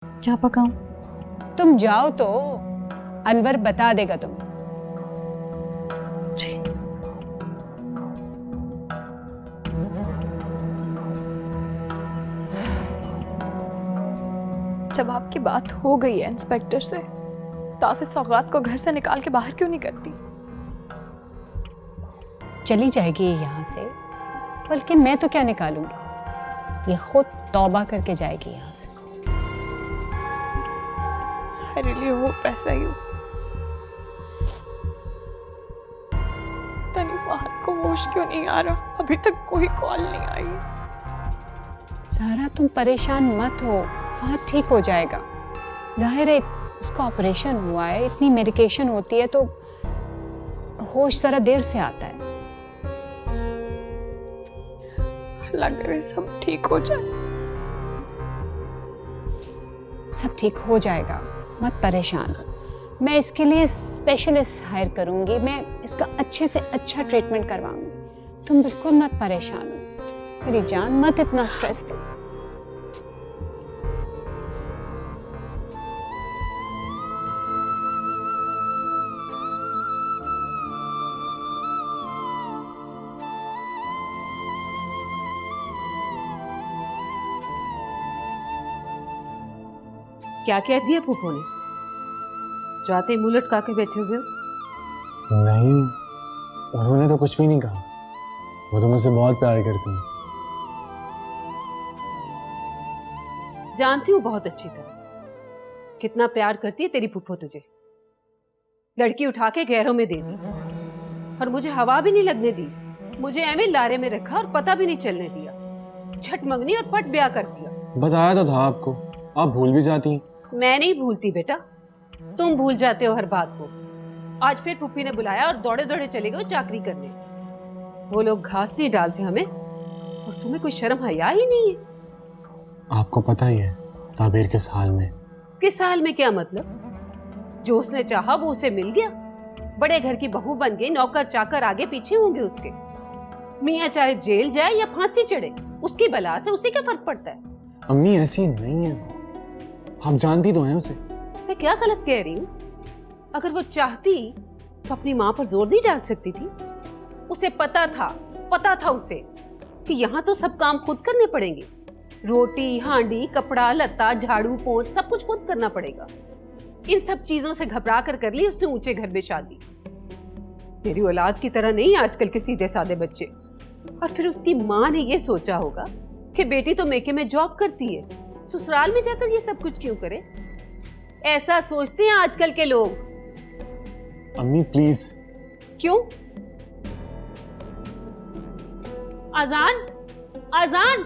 क्या पकाऊं? तुम जाओ तो अनवर बता देगा तुम्हें। जी। जब आपकी बात हो गई है इंस्पेक्टर से, तो आप इस सौगात को घर से निकाल के बाहर क्यों नहीं करती? चली जाएगी ये यहाँ से, बल्कि मैं तो क्या निकालूंगी, ये खुद तौबा करके जाएगी यहाँ से। I really hope ऐसा ही हो। पता नहीं फहद को होश क्यों नहीं आ रहा, अभी तक कोई कॉल नहीं आई। सारा तुम परेशान मत हो, फहद ठीक हो जाएगा। जाहिर है उसका ऑपरेशन हुआ है, इतनी मेडिकेशन होती है तो होश जरा देर से आता है। अल्लाह करे सब ठीक हो जाए। सब ठीक हो जाएगा, मत परेशान हो। मैं इसके लिए स्पेशलिस्ट हायर करूंगी, मैं इसका अच्छे से अच्छा ट्रीटमेंट करवाऊंगी। तुम बिल्कुल मत परेशान हो मेरी जान, मत इतना स्ट्रेस लो। क्या कह दिया फूफो ने? जो आते ही मुंह लटका के बैठे हुए हो? नहीं, उन्होंने तो कुछ भी नहीं कहा। वो तो मुझसे बहुत प्यार करती हैं। जानती हूँ बहुत अच्छी तरह कितना प्यार करती है तेरी फूफो तुझे। लड़की उठा के गैरों में दे दी और मुझे हवा भी नहीं लगने दी। मुझे एਵੇਂ लारे में रखा और पता भी नहीं चलने दिया। झट मंगनी और पट ब्याह कर दिया। बताया तो था आपको, आप भूल भी जाती हैं। मैं नहीं भूलती बेटा, तुम भूल जाते हो हर बात को। आज फिर फूफी ने बुलाया और दौड़े दौड़े चले गए चाकरी करने। वो लोग घास नहीं डालते हमें, और तुम्हें कोई शर्म हया ही नहीं है। आपको पता ही है ताबीर किस हाल में। किस हाल में क्या मतलब? जो उसने चाहा वो उसे मिल गया। बड़े घर की बहू बन गई, नौकर चाकर आगे पीछे होंगे उसके। मियाँ चाहे जेल जाए या फांसी चढ़े, उसकी बला से उसे क्या फर्क पड़ता है? अम्मी ऐसी नहीं है वो, आप जानती तो हैं उसे। मैं क्या गलत कह रही हूँ? अगर वो चाहती तो अपनी माँ पर जोर नहीं डाल सकती थी। उसे पता था उसे कि यहाँ तो सब काम खुद करने पड़ेंगे। रोटी, हांडी, कपड़ा लत्ता, झाड़ू पोंछ सब कुछ खुद करना पड़ेगा। इन सब चीजों से घबरा कर ली उसने ऊंचे घर में शादी। मेरी औलाद की तरह नहीं आजकल के सीधे साधे बच्चे। और फिर उसकी माँ ने ये सोचा होगा कि बेटी तो मेके में जॉब करती है, ससुराल में जाकर ये सब कुछ क्यों करे? ऐसा सोचते हैं आजकल के लोग। अम्मी प्लीज। क्यों? अजान, अजान।